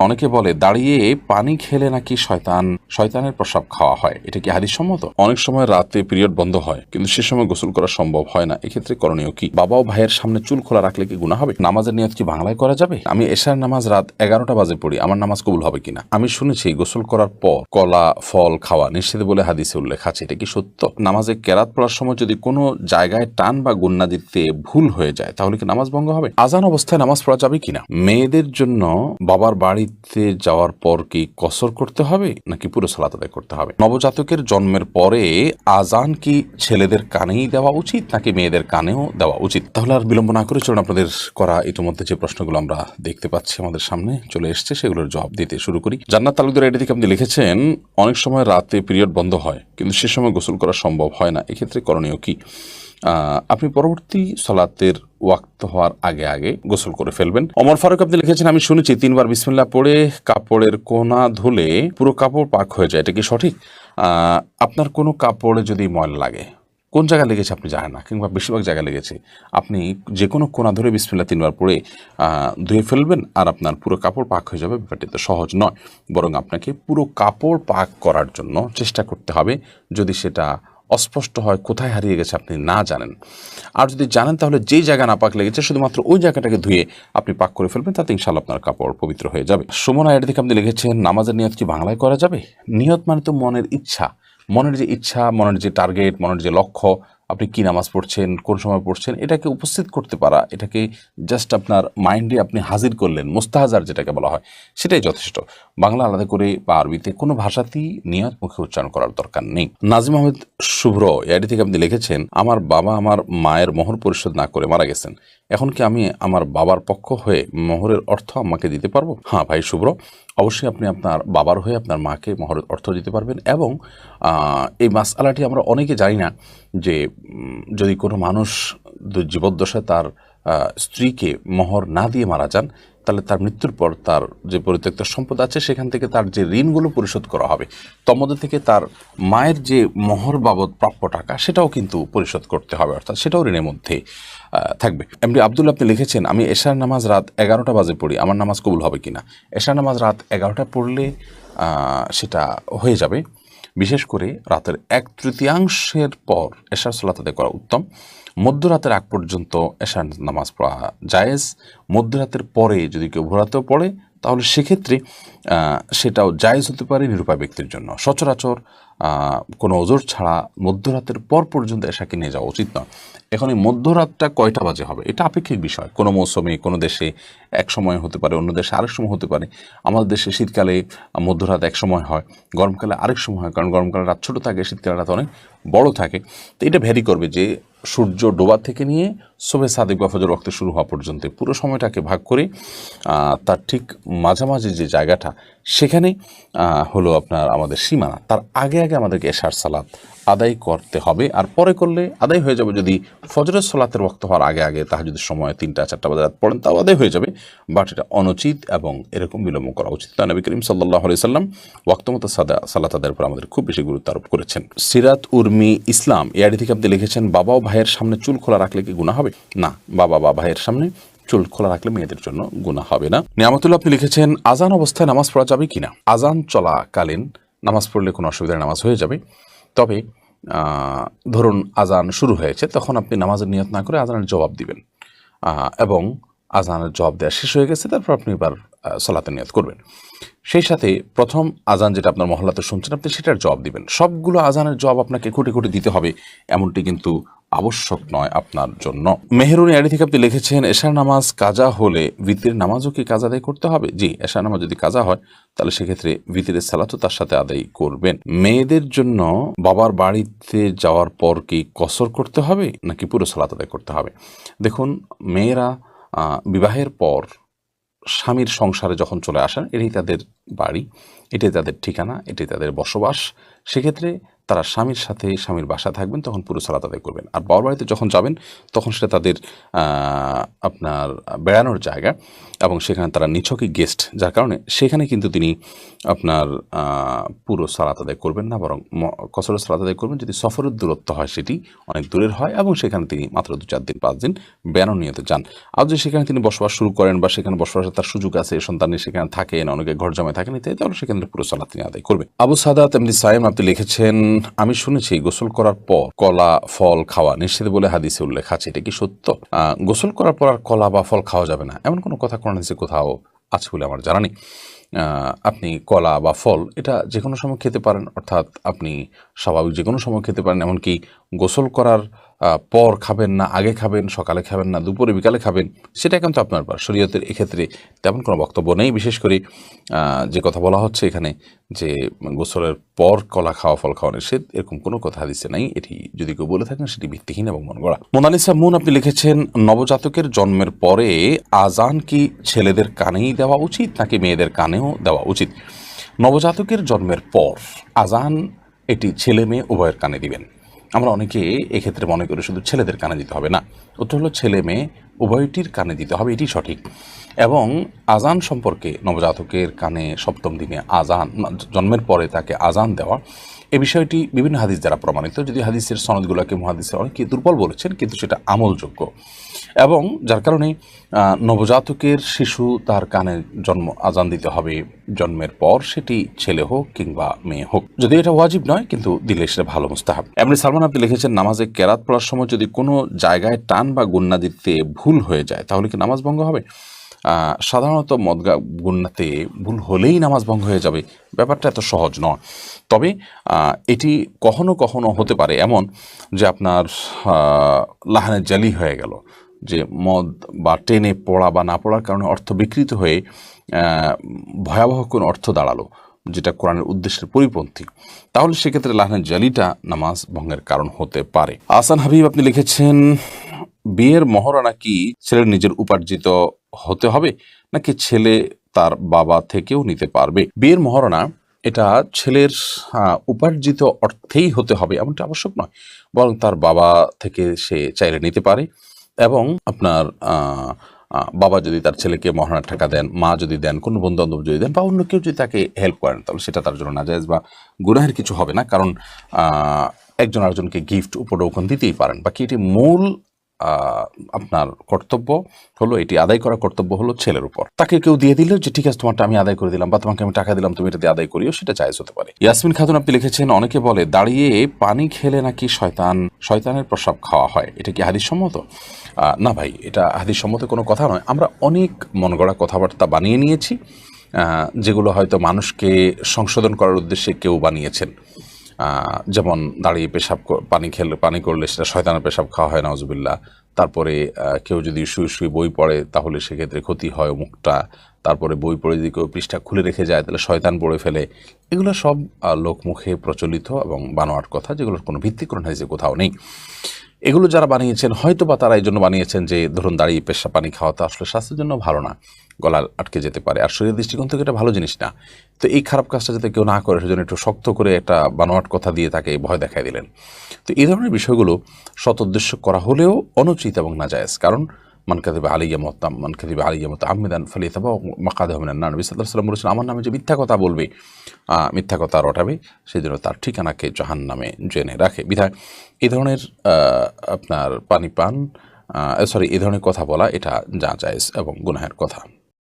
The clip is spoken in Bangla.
অনেকে বলে দাঁড়িয়ে পানি খেলে নাকি শয়তানের প্রসাব খাওয়া হয়, এটা কি হাদিস সম্মত? অনেক সময় রাতে পিরিয়ড বন্ধ হয় কিন্তু সে সময় গোসল করা সম্ভব হয় না, এক্ষেত্রে করণীয় কি? বাবা ও ভাইয়ের সামনে চুল খোলা রাখলে কি গুনাহ হবে? নামাজের নিয়ত কি বাংলায় করা যাবে? আমি এশার নামাজ রাত 11টা বাজে পড়ি, আমার নামাজ কবুল হবে কিনা? আমি শুনেছি গোসল করার পর কলা ফল খাওয়া নিষেধ বলে হাদিসে উল্লেখ আছে, এটা কি সত্য? নামাজে কেরাত পড়ার সময় যদি কোনো জায়গায় টান বা গুন্না দিতে ভুল হয়ে যায় তাহলে কি নামাজ ভঙ্গ হবে? আজান অবস্থায় নামাজ পড়া যাবে কিনা? মেয়েদের জন্য বাবার বাড়িতে যাওয়ার পর কি কসর করতে হবে নাকি পুরো সালাত আদায় করতে হবে? নবজাতকের জন্মের পরে আজান কি ছেলেদের কানেই দেওয়া উচিত নাকি মেয়েদের কানেও দেওয়া উচিত? তাহলে আর বিলম্ব না করে চলুন আপনাদের করা ইতিমধ্যে যে প্রশ্নগুলো আমরা দেখতে পাচ্ছি আমাদের সামনে চলে এসছে সেগুলোর জবাব দিতে শুরু করি। জান্নাত তালুকদার এটি থেকে আপনি লিখেছেন, অনেক সময় রাতে পিরিয়ড বন্ধ হয় কিন্তু সে সময় গোসল করা সম্ভব হয় না, এক্ষেত্রে করণীয় কি? আপনি পরবর্তী সালাতের ওয়াক্ত হওয়ার আগে আগে গোসল করে ফেলবেন। ওমর ফারুক আপনি লিখেছেন, আমি শুনেছি 3বার বিসমিল্লাহ পড়ে কাপড়ের কোনা ধুলে পুরো কাপড় পাক হয়ে যায়, এটা কি সঠিক? আপনার কোনো কাপড়ে যদি ময়লা লাগে, কোন জায়গায় লেগেছে আপনি জানেন না, কিংবা বেশিরভাগ জায়গায় লেগেছে, আপনি যে কোনো কোনা ধরে বিসমিল্লাহ 3বার পড়ে ধুয়ে ফেলবেন আর আপনার পুরো কাপড় পাক হয়ে যাবে। ব্যাপারটি তো সহজ নয়, বরং আপনাকে পুরো কাপড় পাক করার জন্য চেষ্টা করতে হবে। যদি সেটা অস্পষ্ট হয়, কোথায় হারিয়ে গেছে আপনি না জানেন, আর যদি জানেন তাহলে যেই জায়গা না পাক লেগেছে শুধুমাত্র ওই জায়গাটাকে ধুয়ে আপনি পাক করে ফেলবেন, তাতে ইনশাআল্লাহ আপনার কাপড় পবিত্র হয়ে যাবে। সুমনা এর দিকে আপনি লিখেছেন, নামাজের নিয়ত কি বাংলায় করা যাবে? নিয়ত মানে তো মনের ইচ্ছা, মনের যে ইচ্ছা, মনের যে টার্গেট, মনের যে লক্ষ্য, আপনি কি নামাজ পড়ছেন, কোন সময় পড়ছেন, এটাকে উপস্থিত করতে পারা, এটাকে জাস্ট আপনার মাইন্ডে আপনি হাজির করলেন, মুস্তাহাজার যেটাকে বলা হয়, সেটাই যথেষ্ট। বাংলা আলাদা করে বা আরবিতে কোনো ভাষাতেই নিয়ত মুখে উচ্চারণ করার দরকার নেই। নাজিম আহমেদ শুভ্র এআইডি থেকে আপনি লিখেছেন, আমার বাবা আমার মায়ের মোহর পরিশোধ না করে মারা গেছেন, এখন কি আমি আমার বাবার পক্ষ হয়ে মোহরের অর্থ আম্মাকে দিতে পারবো? হ্যাঁ ভাই শুভ্র, অবশ্যই আপনি আপনার বাবার হয়ে আপনার মাকে মোহরের অর্থ দিতে পারবেন। এবং এই মাসআলাটি আমরা অনেকে জানি না যে যদি কোনো মানুষ জীবদ্দশায় তার স্ত্রীকে মোহর না দিয়ে মারা যান, তাহলে তার মৃত্যুর পর তার যে পরিত্যক্ত সম্পদ আছে সেখান থেকে তার যে ঋণগুলো পরিশোধ করা হবে, তন্মধ্যে থেকে তার মায়ের যে মোহর বাবদ প্রাপ্য টাকা সেটাও কিন্তু পরিশোধ করতে হবে, অর্থাৎ সেটাও ঋণের মধ্যে থাকবে। এমডি আব্দুল্লাহ আপনি লিখেছেন, আমি এশার নামাজ রাত 11টা বাজে পড়ি, আমার নামাজ কবুল হবে কিনা? এশার নামাজ রাত 11টা পড়লে সেটা হয়ে যাবে। বিশেষ করে রাতের 1/3 পর এশার সালাত আদায় করা উত্তম। মধ্যরাতের আগ পর্যন্ত এশার নামাজ পড়া জায়েজ। মধ্যরাতের পরে যদি কেউ ভোরাতেও পড়ে তাহলে সেক্ষেত্রে সেটাও জায়েজ হতে পারে নিরুপায় ব্যক্তির জন্য। সচরাচর কোনো ওজর ছাড়া মধ্যরাতের পর পর্যন্ত এশাকে নিয়ে যাওয়া উচিত নয়। এখন এই মধ্যরাতটা কয়টা বাজে হবে এটা আপেক্ষিক বিষয়, কোনো মৌসুমে কোনো দেশে এক সময় হতে পারে, অন্য দেশে আরেক সময় হতে পারে। আমাদের দেশে শীতকালে মধ্যরাত এক সময় হয়, গরমকালে আরেক সময় হয়, কারণ গরমকালে রাত ছোটো থাকে, শীতকালে রাত অনেক বড় থাকে। তো এটা ভ্যারি করবে যে সূর্য ডোবা থেকে নিয়ে শোবে সাদেক বা ফজর ওয়াক্তে শুরু হওয়া পর্যন্ত পুরো সময়টাকে ভাগ করে তার ঠিক মাঝামাঝি যে জায়গাটা সেখানে হলো আপনার আমাদের সীমানা, তার আগে আগে আমাদেরকে এশার সালাত আদায় করতে হবে। আর পরে করলে আদায় হয়ে যাবে, যদি ফজরের সালাতের ওয়াক্ত হওয়ার আগে আগে তাহাজ্জুদের সময় 3টা-4টা বাজে রাত পড়েন তাও আদায় হয়ে যাবে, বাট এটা অনুচিত এবং এরকম বিলম্ব করা উচিত না। নবী করিম সাল্লাল্লাহু আলাইহি সাল্লাম ওয়াক্তমতো সালাত আদায়ের উপর আমাদের খুব বেশি গুরুত্ব আরোপ করেছেন। সিরাত উর্মি ইসলাম এআইডি থেকে আপনি লিখেছেন, বাবা ও ভাইয়ের সামনে চুল খোলা রাখলে কি গুনাহ হবে? না, বাবা বা ভাইয়ের সামনে চুল খোলা রাখলে মেয়েদের জন্য গুনাহ হবে না। নিয়ামতুল্লাহ আপনি লিখেছেন, আজান অবস্থায় নামাজ পড়া যাবে কিনা? আজান চলাকালীন নামাজ পড়লে কোনো অসুবিধা, নামাজ হয়ে যাবে। তবে ধরুন আজান শুরু হয়েছে, তখন আপনি নামাজের নিয়ত না করে আজানের জবাব দিবেন, এবং আজানের জবাব দেওয়া শেষ হয়ে গেছে তারপর আপনি এবার সালাতের নিয়ত করবেন। সেই সাথে প্রথম আজান যেটা আপনার মহল্লাতে শুনছেন আপনি সেটার জবাব দিবেন। সবগুলো আজানের জবাব আপনাকে কোটি কোটি দিতে হবে এমনটি কিন্তু আবশ্যক নয় আপনার জন্য। মেহরুনি আড়ি থেকে আপনি লিখেছেন, এশার নামাজ কাজা হলে ভিতরের নামাজও কি কাজা আদায় করতে হবে? জি, এশার নামাজ যদি কাজা হয় তাহলে সেক্ষেত্রে ভিতরের সালাতও তার সাথে আদায় করবেন। মেয়েদের জন্য বাবার বাড়িতে যাওয়ার পর কি কসর করতে হবে নাকি পুরো সালাত আদায় করতে হবে? দেখুন, মেয়েরা বিবাহের পর স্বামীর সংসারে যখন চলে আসেন, এটাই তাদের বাড়ি, এটাই তাদের ঠিকানা, এটাই তাদের বসবাস। সেক্ষেত্রে তারা স্বামীর সাথে স্বামীর বাসায় থাকবেন, তখন পুরো সালাত আদায় করবেন। আর বাবার বাড়িতে যখন যাবেন তখন সেটা তাদের আপনার বেড়ানোর জায়গা এবং সেখানে তারা নিছকই গেস্ট, যার কারণে সেখানে কিন্তু তিনি আপনার পুরো সালাত আদায় করবেন না, বরং কসর সালাত আদায় করবেন যদি সফরের দূরত্ব হয়, সেটি অনেক দূরের হয় এবং সেখানে তিনি মাত্র 2-4 দিন 5 দিন বেড়ানো নিয়তে যান। আর যদি সেখানে তিনি বসবাস শুরু করেন বা সেখানে বসবাসের তার সুযোগ আছে, সন্তানের সেখানে থাকেন, অনেকে ঘর জমায় থাকেন ইত্যাদি, তাহলে সেখানে পুরো সালাত তিনি আদায় করবেন। আবু সাদাত এমনি সাইম আপনি লিখেছেন, আমি শুনেছি গোসল করার পর কলা ফল খাওয়া নিষেধ বলে হাদিসে উল্লেখ আছে, এটা কি সত্য? গোসল করার পর আর কলা বা ফল খাওয়া যাবে না এমন কোনো কথা কোরআন হাদিসে কোথাও আছে বলে আমার জানা নেই। আপনি কলা বা ফল এটা যে কোনো সময় খেতে পারেন, অর্থাৎ আপনি স্বাভাবিক যে কোনো সময় খেতে পারেন, এমনকি গোসল করার পর খাবেন না, আগে খাবেন, সকালে খাবেন না, দুপুরে বিকালে খাবেন, সেটা কিন্তু আপনার ব্যাপার। শরীয়তের এক্ষেত্রে তেমন কোনো বক্তব্য নেই। বিশেষ করে যে কথা বলা হচ্ছে এখানে যে গোসলের পর কলা খাওয়া ফল খাওয়া নিষেধ, এরকম কোনো কথা হাদিসে নাই। এটি যদি কেউ বলে থাকেন সেটি ভিত্তিহীন এবং মন গড়া। মোনালিসা মুন আপনি লিখেছেন, নবজাতকের জন্মের পরে আজান কি ছেলেদের কানেই দেওয়া উচিত নাকি মেয়েদের কানেও দেওয়া উচিত? নবজাতকের জন্মের পর আজান এটি ছেলে মেয়ে উভয়ের কানে দিবেন। আমরা অনেকে এক্ষেত্রে মনে করি শুধু ছেলেদের কানে দিতে হবে, না, উত্তর হলো ছেলে মেয়ে উভয়টির কানে দিতে হবে, এটি সঠিক। এবং আজান সম্পর্কে নবজাতকের কানে সপ্তম দিনে আজান, জন্মের পরে তাকে আজান দেওয়া, এ বিষয়টি বিভিন্ন হাদিস দ্বারা প্রমাণিত। যদি হাদিসের সনদগুলোকে মুহাদ্দিসরা অনেকে দুর্বল বলেছেন, কিন্তু সেটা আমলযোগ্য। এবং যার কারণে নবজাতকের শিশু তার কানে আজান দিতে হবে জন্মের পর, সেটি ছেলে হোক কিংবা মেয়ে হোক। যদি এটা ওয়াজিব নয়, কিন্তু দিলে সেটা ভালো মুস্তাহাব। এমনি সালমান আপনি লিখেছেন, নামাজে কেরাত পড়ার সময় যদি কোনো জায়গায় টান বা গুন্না দিতে ভুল হয়ে যায় তাহলে কি নামাজ ভঙ্গ হবে? সাধারণত মদগা গুন্নাতে ভুল হলেই নামাজ ভঙ্গ হয়ে যাবে, ব্যাপারটা এত সহজ নয়। তবে এটি কখনো কখনো হতে পারে এমন যে আপনার লাহানে জালি হয়ে গেল, যে মদ বা টেনে পড়া বা না পড়ার কারণে অর্থ বিকৃত হয়ে ভয়াবহ কোনো অর্থ দাঁড়ালো, যেটা কোরআনের উদ্দেশ্যের পরিপন্থী, তাহলে সেক্ষেত্রে লাহানের জালিটা নামাজ ভঙ্গের কারণ হতে পারে। আহসান হাবিব আপনি লিখেছেন, বিয়ের মহরানা কি ছেলের নিজের উপার্জিত হতে হবে নাকি ছেলে তার বাবা থেকেও নিতে পারবে? বিয়ের মহরানা এটা ছেলের উপার্জিত অর্থেই হতে হবে এমনটা আবশ্যক নয়, বরং তার বাবা থেকে সে চাইলে নিতে পারে। এবং আপনার বাবা যদি তার ছেলেকে মহারণার টাকা দেন, মা যদি দেন, কোনো বন্ধু বান্ধব যদি দেন, বা অন্য কেউ যদি তাকে হেল্প করেন, তাহলে সেটা তার জন্য নাজায়েজ বা গুনাহের কিছু হবে না। কারণ একজন আরেকজনকে গিফট উপঢৌকন দিতেই পারেন। বাকি এটি মূল আপনার কর্তব্য হলো, এটি আদায় করার কর্তব্য হলো ছেলের উপর। তাকে কেউ দিয়ে দিল যে ঠিক আছে তোমারটা আমি আদায় করে দিলাম, বা তোমাকে আমি টাকা দিলাম তুমি এটা দিয়ে আদায় করিও, সেটা জায়েজ হতে পারে। ইয়াসমিন খাতুন আপনি লিখেছেন, অনেকে বলে দাঁড়িয়ে পানি খেলে নাকি শয়তানের প্রস্রাব খাওয়া হয়, এটা কি হাদিস সম্মত? না ভাই, এটা হাদিস সম্মত কোনো কথা নয়। আমরা অনেক মন গড়া কথাবার্তা বানিয়ে নিয়েছি, যেগুলো হয়তো মানুষকে সংশোধন করার উদ্দেশ্যে কেউ বানিয়েছেন। যেমন দাঁড়িয়ে পানি করলে সেটা শয়তানের পেশাব খাওয়া হয়, নাউজুবিল্লাহ। তারপরে কেউ যদি শুয়ে শুয়ে বই পড়ে তাহলে সেক্ষেত্রে ক্ষতি হয় মুখটা। তারপরে বই পড়ে যদি কেউ পৃষ্ঠা খুলে রেখে যায় তাহলে শয়তান পড়ে ফেলে। এগুলো সব লোকমুখে প্রচলিত এবং বানোয়াট কথা, যেগুলোর কোনো ভিত্তি কোরআন হাদিসে কোথাও নেই। এগুলো যারা বানিয়েছেন হয়তো বা তারা এই জন্য বানিয়েছেন যে ধরুন দাঁড়িয়ে পেশাব পানি খাওয়া তো আসলে স্বাস্থ্যের জন্য ভালো না, গলা আটকে যেতে পারে, আর শরীরের দৃষ্টিকোণ থেকে এটা ভালো জিনিস না। তো এই খারাপ কাজটা যাতে কেউ না করে সেজন্য একটু শক্ত করে একটা বানোয়াট কথা দিয়ে তাকে ভয় দেখাই দিলেন। তো এই ধরনের বিষয়গুলো সৎ উদ্দেশ্য করা হলেও অনুচিত এবং নাজায়েজ। কারণ মান কাযিবা আলাইয়া মুতাআম্মিদান ফালিয়াতাবাওয়া মাকআদাহু মিনান নার। নবী সাল্লাল্লাহু আলাইহি ওয়াসাল্লাম বলেছেন, আমার নামে যে মিথ্যা কথা বলবে, মিথ্যা কথা রটাবে, সেই জন্য তার ঠিকানাকে জাহান্নামে জেনে রাখে। বিধায় এই ধরনের আপনার এই ধরনের কথা বলা এটা জায়েজ এবং গুনাহের কথা।